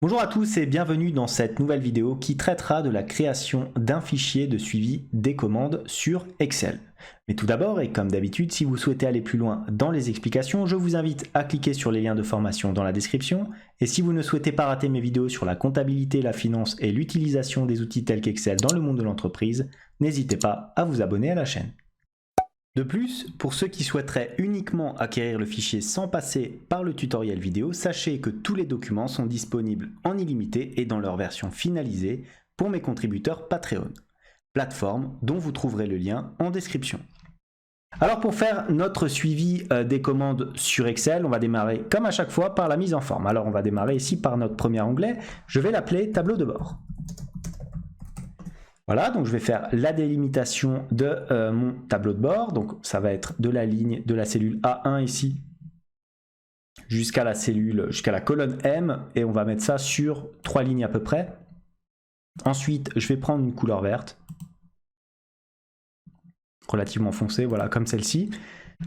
Bonjour à tous et bienvenue dans cette nouvelle vidéo qui traitera de la création d'un fichier de suivi des commandes sur Excel. Mais tout d'abord, et comme d'habitude, si vous souhaitez aller plus loin dans les explications, je vous invite à cliquer sur les liens de formation dans la description. Et si vous ne souhaitez pas rater mes vidéos sur la comptabilité, la finance et l'utilisation des outils tels qu'Excel dans le monde de l'entreprise, n'hésitez pas à vous abonner à la chaîne. De plus, pour ceux qui souhaiteraient uniquement acquérir le fichier sans passer par le tutoriel vidéo, sachez que tous les documents sont disponibles en illimité et dans leur version finalisée pour mes contributeurs Patreon, plateforme dont vous trouverez le lien en description. Alors pour faire notre suivi des commandes sur Excel, on va démarrer comme à chaque fois par la mise en forme. Alors on va démarrer ici par notre premier onglet, je vais l'appeler tableau de bord. Voilà, donc je vais faire la délimitation de mon tableau de bord. Donc ça va être de la ligne de la cellule A1 ici jusqu'à la colonne M, et on va mettre ça sur 3 lignes à peu près. Ensuite, je vais prendre une couleur verte, relativement foncée, voilà, comme celle-ci.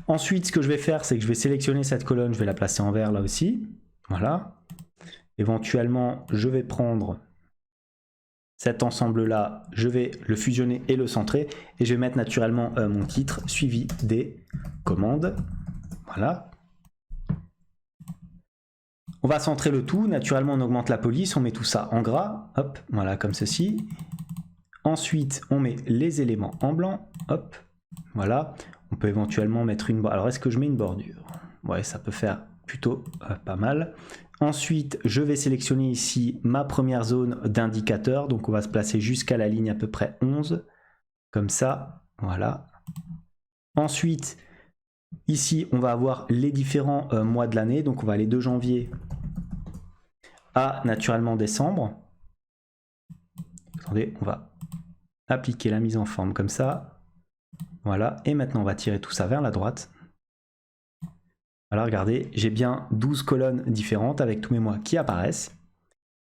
Ensuite, ce que je vais faire, c'est que je vais sélectionner cette colonne, je vais la placer en vert là aussi. Voilà. Éventuellement, je vais prendre cet ensemble-là, je vais le fusionner et le centrer, et je vais mettre naturellement mon titre, suivi des commandes. Voilà. On va centrer le tout, naturellement on augmente la police, on met tout ça en gras, hop, voilà, comme ceci. Ensuite, on met les éléments en blanc, hop, voilà. On peut éventuellement mettre une bordure. Alors, est-ce que je mets une bordure? Ouais, ça peut faire plutôt pas mal. Ensuite, je vais sélectionner ici ma première zone d'indicateur. Donc, on va se placer jusqu'à la ligne à peu près 11. Comme ça, voilà. Ensuite, ici, on va avoir les différents mois de l'année. Donc, on va aller de janvier à naturellement décembre. Attendez, on va appliquer la mise en forme comme ça. Voilà. Et maintenant, on va tirer tout ça vers la droite. Voilà, regardez, j'ai bien 12 colonnes différentes avec tous mes mois qui apparaissent.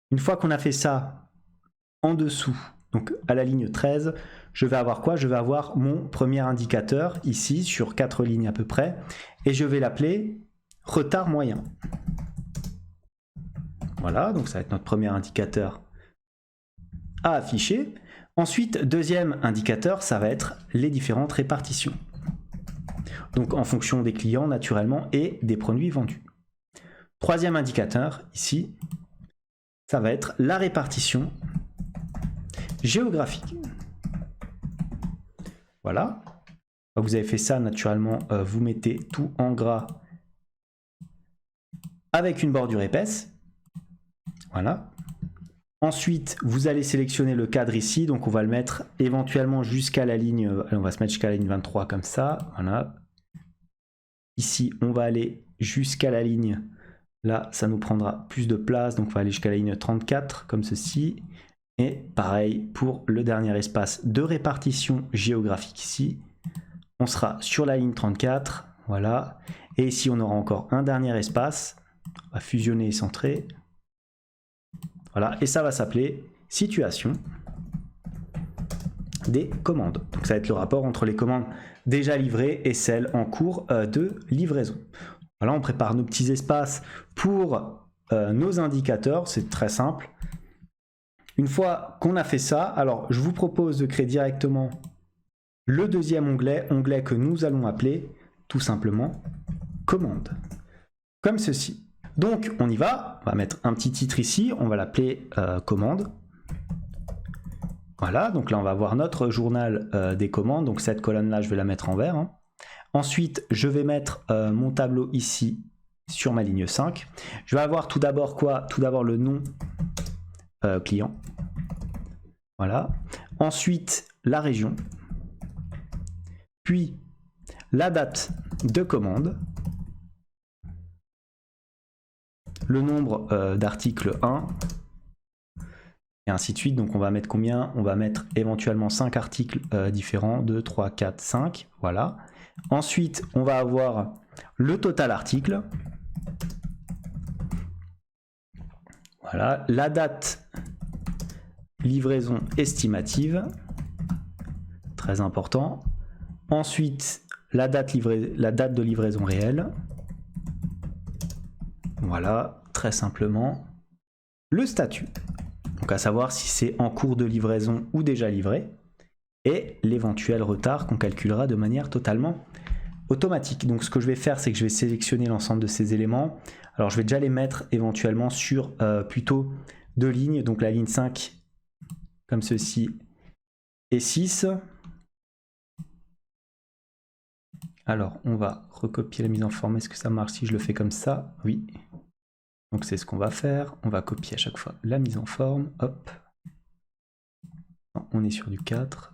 Une fois qu'on a fait ça, en dessous, donc à la ligne 13, je vais avoir quoi? Je vais avoir mon premier indicateur ici sur 4 lignes à peu près, et je vais l'appeler retard moyen. Voilà, donc ça va être notre premier indicateur à afficher. Ensuite, deuxième indicateur, ça va être les différentes répartitions. Donc en fonction des clients naturellement et des produits vendus. Troisième indicateur, ici, ça va être la répartition géographique. Voilà. Vous avez fait ça naturellement, vous mettez tout en gras avec une bordure épaisse. Voilà. Ensuite, vous allez sélectionner le cadre ici, donc on va le mettre éventuellement jusqu'à la ligne, on va se mettre jusqu'à la ligne 23 comme ça, voilà. Ici, on va aller jusqu'à la ligne, là, ça nous prendra plus de place, donc on va aller jusqu'à la ligne 34, comme ceci. Et pareil pour le dernier espace de répartition géographique ici. On sera sur la ligne 34, voilà. Et ici, on aura encore un dernier espace. On va fusionner et centrer. Voilà, et ça va s'appeler situation des commandes. Donc ça va être le rapport entre les commandes déjà livrées et celles en cours de livraison. Voilà, on prépare nos petits espaces pour nos indicateurs, c'est très simple. Une fois qu'on a fait ça, alors je vous propose de créer directement le deuxième onglet que nous allons appeler tout simplement commande, comme ceci. Donc on y va, on va mettre un petit titre ici, on va l'appeler commande. Voilà, donc là on va voir notre journal des commandes, donc cette colonne-là je vais la mettre en vert. Hein. Ensuite, je vais mettre mon tableau ici sur ma ligne 5. Je vais avoir tout d'abord quoi? Tout d'abord le nom client. Voilà. Ensuite, la région. Puis, la date de commande. Le nombre d'articles 1. Et ainsi de suite. Donc, on va mettre combien? On va mettre éventuellement 5 articles différents. 2, 3, 4, 5. Voilà. Ensuite, on va avoir le total article. Voilà. La date livraison estimative. Très important. Ensuite, la date de livraison réelle. Voilà, très simplement. le statut, donc à savoir si c'est en cours de livraison ou déjà livré, et l'éventuel retard qu'on calculera de manière totalement automatique. Donc ce que je vais faire, c'est que je vais sélectionner l'ensemble de ces éléments. Alors je vais déjà les mettre éventuellement sur plutôt 2 lignes, donc la ligne 5 comme ceci et 6. Alors on va recopier la mise en forme. Est-ce que ça marche si je le fais comme ça? Oui. Donc c'est ce qu'on va faire. On va copier à chaque fois la mise en forme. Hop. On est sur du 4.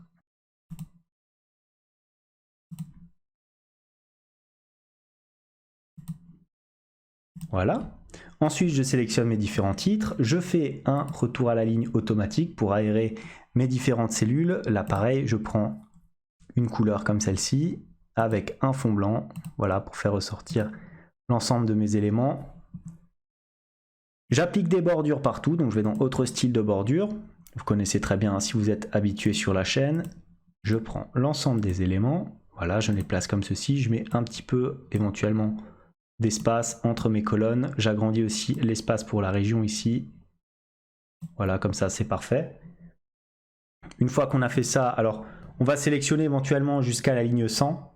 Voilà. Ensuite, je sélectionne mes différents titres. Je fais un retour à la ligne automatique pour aérer mes différentes cellules. Là, pareil, je prends une couleur comme celle-ci avec un fond blanc. Voilà, pour faire ressortir l'ensemble de mes éléments. J'applique des bordures partout. Donc, je vais dans autre style de bordure. Vous connaissez très bien si vous êtes habitué sur la chaîne. Je prends l'ensemble des éléments. Voilà, je les place comme ceci. Je mets un petit peu éventuellement d'espace entre mes colonnes. J'agrandis aussi l'espace pour la région ici. Voilà, comme ça, c'est parfait. Une fois qu'on a fait ça, alors on va sélectionner éventuellement jusqu'à la ligne 100.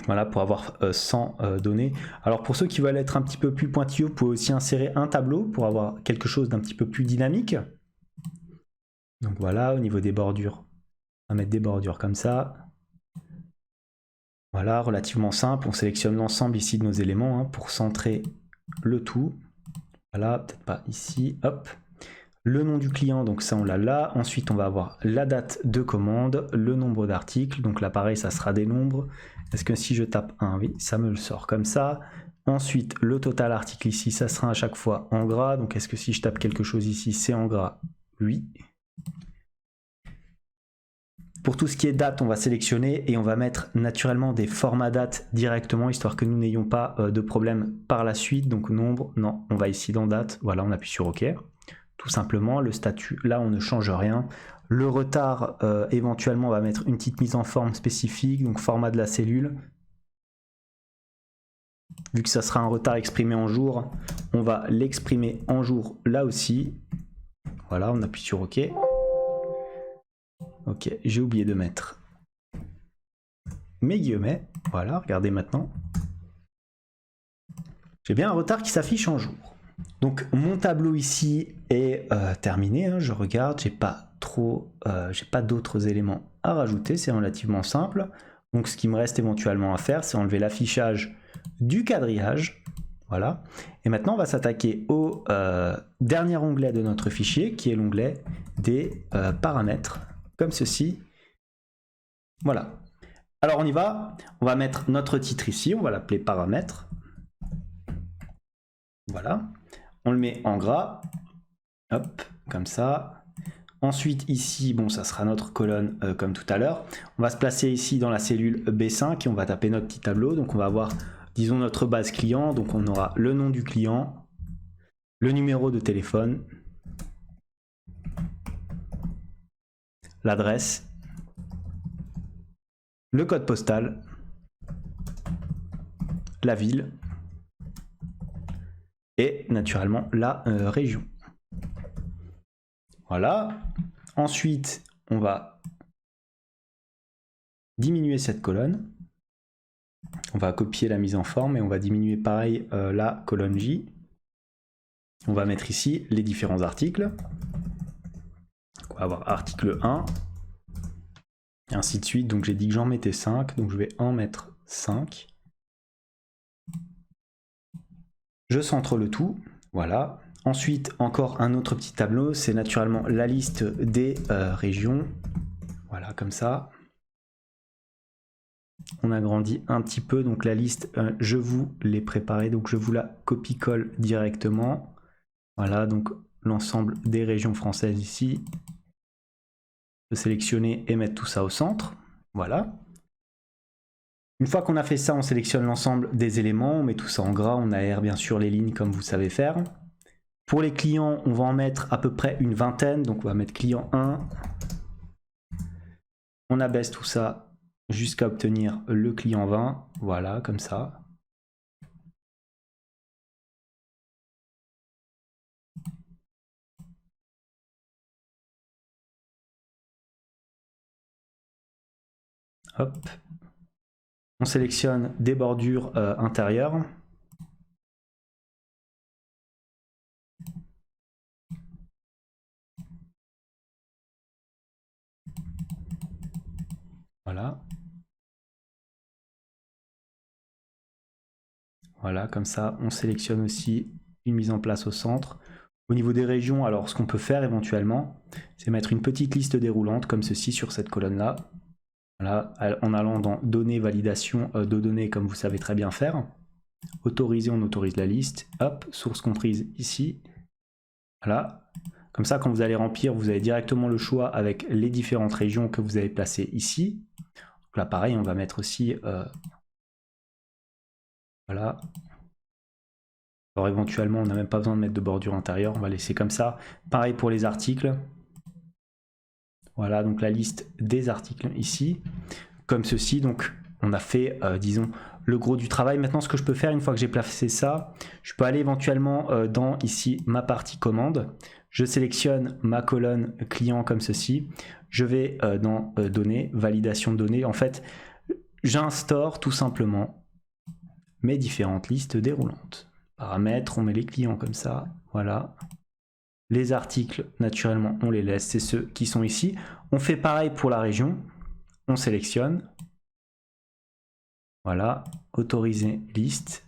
Voilà, pour avoir 100 données. Alors pour ceux qui veulent être un petit peu plus pointilleux, vous pouvez aussi insérer un tableau pour avoir quelque chose d'un petit peu plus dynamique. Donc voilà, au niveau des bordures, on va mettre des bordures comme ça. Voilà, relativement simple. On sélectionne l'ensemble ici de nos éléments pour centrer le tout. Voilà, peut-être pas ici. Hop. Le nom du client, donc ça on l'a là. Ensuite, on va avoir la date de commande, le nombre d'articles. Donc là, pareil, ça sera des nombres. Est-ce que si je tape 1, oui, ça me le sort comme ça. Ensuite, le total article ici, ça sera à chaque fois en gras. Donc est-ce que si je tape quelque chose ici, c'est en gras? Oui. Pour tout ce qui est date, on va sélectionner et on va mettre naturellement des formats date directement, histoire que nous n'ayons pas de problème par la suite. Donc nombre, non, on va ici dans date, voilà, on appuie sur OK. Tout simplement, le statut, là on ne change rien. Le retard, éventuellement, on va mettre une petite mise en forme spécifique, donc format de la cellule. Vu que ça sera un retard exprimé en jour, on va l'exprimer en jour là aussi. Voilà, on appuie sur OK. Ok, j'ai oublié de mettre mes guillemets. Voilà, regardez maintenant. J'ai bien un retard qui s'affiche en jour. Donc mon tableau ici est terminé. Je regarde, j'ai pas d'autres éléments à rajouter. C'est relativement simple. Donc ce qui me reste éventuellement à faire, c'est enlever l'affichage du quadrillage. Voilà. Et maintenant, on va s'attaquer au dernier onglet de notre fichier, qui est l'onglet des paramètres, comme ceci. Voilà. Alors on y va, on va mettre notre titre ici, on va l'appeler paramètres. Voilà, on le met en gras, hop, comme ça. Ensuite ici, bon, ça sera notre colonne comme tout à l'heure. On va se placer ici dans la cellule B5 et on va taper notre petit tableau. Donc on va avoir, disons, notre base client. Donc on aura le nom du client, le numéro de téléphone, l'adresse, le code postal, la ville et naturellement la région. Voilà. Ensuite, on va diminuer cette colonne. On va copier la mise en forme et on va diminuer pareil la colonne J. On va mettre ici les différents articles. On va avoir article 1. Et ainsi de suite. Donc j'ai dit que j'en mettais 5. Donc je vais en mettre 5. Je centre le tout. Voilà. Ensuite, encore un autre petit tableau. C'est naturellement la liste des régions. Voilà, comme ça. On agrandit un petit peu. Donc la liste, je vous l'ai préparée. Donc je vous la copie-colle directement. Voilà, donc l'ensemble des régions françaises ici. Je peux sélectionner et mettre tout ça au centre. Voilà. Une fois qu'on a fait ça, on sélectionne l'ensemble des éléments, on met tout ça en gras, on aère bien sûr les lignes comme vous savez faire. Pour les clients, on va en mettre à peu près une vingtaine, donc on va mettre client 1. On abaisse tout ça jusqu'à obtenir le client 20, voilà, comme ça. Hop. On sélectionne des bordures intérieures. Voilà. Voilà, comme ça, on sélectionne aussi une mise en place au centre. Au niveau des régions, alors ce qu'on peut faire éventuellement, c'est mettre une petite liste déroulante comme ceci sur cette colonne-là. Voilà, en allant dans Données, validation de données, comme vous savez très bien faire. Autoriser, on autorise la liste. Hop, source comprise ici. Voilà. Comme ça, quand vous allez remplir, vous avez directement le choix avec les différentes régions que vous avez placées ici. Donc là, pareil, on va mettre aussi... voilà. Alors éventuellement, on n'a même pas besoin de mettre de bordure intérieure. On va laisser comme ça. Pareil pour les articles. Voilà, donc la liste des articles ici. Comme ceci, donc on a fait, disons, le gros du travail. Maintenant, ce que je peux faire, une fois que j'ai placé ça, je peux aller éventuellement dans ici ma partie commande. Je sélectionne ma colonne client comme ceci. Je vais dans données, validation de données. En fait, j'instaure tout simplement mes différentes listes déroulantes. Paramètres, on met les clients comme ça. Voilà. Les articles, naturellement, on les laisse. C'est ceux qui sont ici. On fait pareil pour la région. On sélectionne. Voilà, autoriser liste.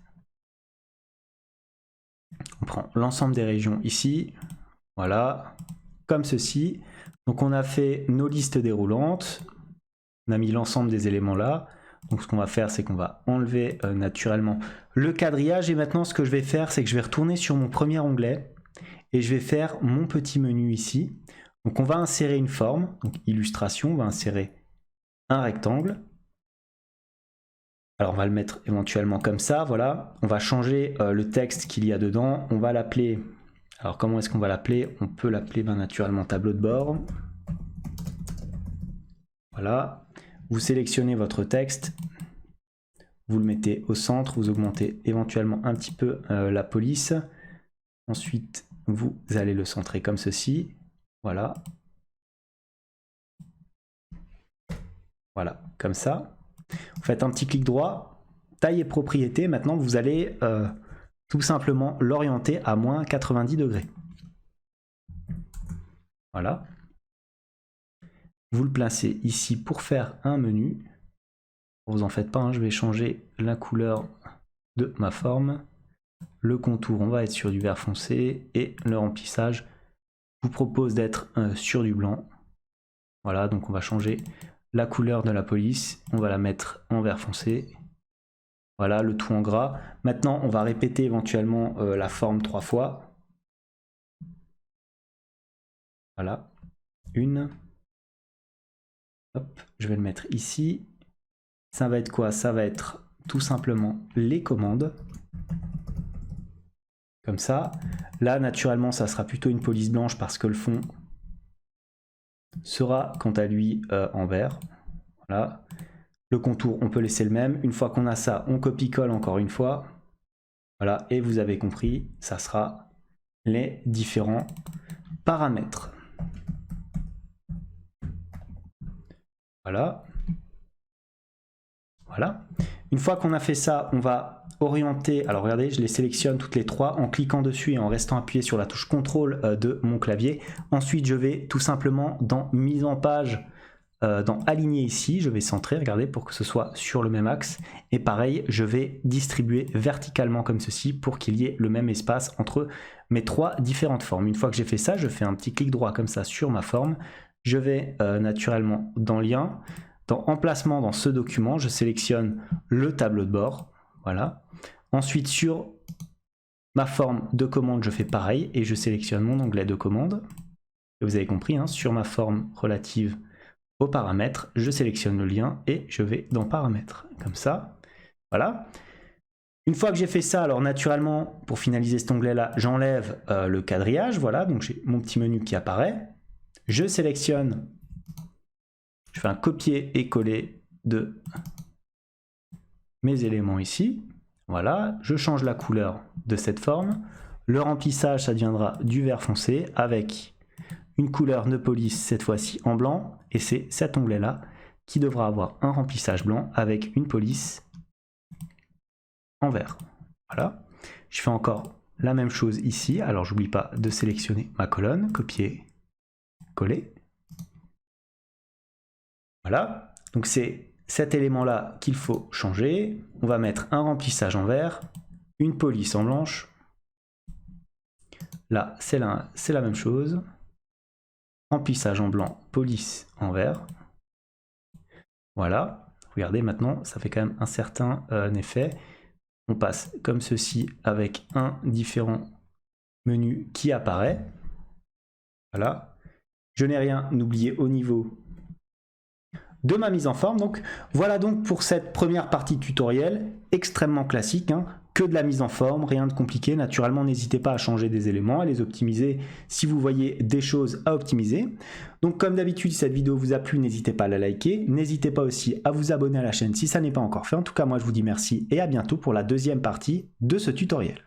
On prend l'ensemble des régions ici. Voilà, comme ceci. Donc on a fait nos listes déroulantes. On a mis l'ensemble des éléments là. Donc ce qu'on va faire, c'est qu'on va enlever naturellement le quadrillage. Et maintenant, ce que je vais faire, c'est que je vais retourner sur mon premier onglet. Et je vais faire mon petit menu ici. Donc on va insérer une forme. Donc illustration, on va insérer un rectangle. Alors on va le mettre éventuellement comme ça, voilà. On va changer le texte qu'il y a dedans. On va l'appeler, alors comment est-ce qu'on va l'appeler? On peut l'appeler naturellement tableau de bord. Voilà. Vous sélectionnez votre texte. Vous le mettez au centre. Vous augmentez éventuellement un petit peu la police. Ensuite, vous allez le centrer comme ceci. Voilà. Voilà, comme ça. Vous faites un petit clic droit, taille et propriété. Maintenant, vous allez tout simplement l'orienter à moins 90 degrés. Voilà. Vous le placez ici pour faire un menu. Vous en faites pas, hein, je vais changer la couleur de ma forme. Le contour, on va être sur du vert foncé. Et le remplissage, je vous propose d'être sur du blanc. Voilà, donc on va changer la couleur de la police. On va la mettre en vert foncé. Voilà, le tout en gras. Maintenant, on va répéter éventuellement la forme 3 fois. Voilà, une. Hop, je vais le mettre ici. Ça va être quoi? Ça va être tout simplement les commandes. Comme ça. Là, naturellement, ça sera plutôt une police blanche parce que le fond sera, quant à lui, en vert. Voilà. Le contour, on peut laisser le même. Une fois qu'on a ça, on copie-colle encore une fois. Voilà, et vous avez compris, ça sera les différents paramètres. Voilà. Voilà. Une fois qu'on a fait ça, on va orienter. Alors regardez, je les sélectionne toutes les trois en cliquant dessus et en restant appuyé sur la touche CTRL de mon clavier. Ensuite, je vais tout simplement dans mise en page, dans aligner ici, je vais centrer, regardez, pour que ce soit sur le même axe. Et pareil, je vais distribuer verticalement comme ceci pour qu'il y ait le même espace entre mes trois différentes formes. Une fois que j'ai fait ça, je fais un petit clic droit comme ça sur ma forme. Je vais naturellement dans lien, dans emplacement dans ce document, je sélectionne le tableau de bord. Voilà. Ensuite, sur ma forme de commande, je fais pareil et je sélectionne mon onglet de commande. Et vous avez compris, hein, sur ma forme relative aux paramètres, je sélectionne le lien et je vais dans paramètres, comme ça. Voilà. Une fois que j'ai fait ça, alors naturellement, pour finaliser cet onglet-là, j'enlève le quadrillage. Voilà, donc j'ai mon petit menu qui apparaît. Je sélectionne, je fais un copier et coller de mes éléments ici. Voilà, je change la couleur de cette forme. Le remplissage, ça deviendra du vert foncé avec une couleur de police, cette fois-ci en blanc. Et c'est cet onglet-là qui devra avoir un remplissage blanc avec une police en vert. Voilà. Je fais encore la même chose ici. Alors, j'oublie pas de sélectionner ma colonne, copier, coller. Voilà. Donc, c'est cet élément-là qu'il faut changer. On va mettre un remplissage en vert, une police en blanche. Là, c'est la même chose. Remplissage en blanc, police en vert. Voilà. Regardez, maintenant, ça fait quand même un certain effet. On passe comme ceci avec un différent menu qui apparaît. Voilà. Je n'ai rien oublié au niveau de ma mise en forme. Donc voilà donc pour cette première partie tutoriel, extrêmement classique, hein, que de la mise en forme, rien de compliqué. Naturellement, n'hésitez pas à changer des éléments, à les optimiser si vous voyez des choses à optimiser. Donc comme d'habitude, si cette vidéo vous a plu, n'hésitez pas à la liker. N'hésitez pas aussi à vous abonner à la chaîne si ça n'est pas encore fait. En tout cas, moi je vous dis merci et à bientôt pour la deuxième partie de ce tutoriel.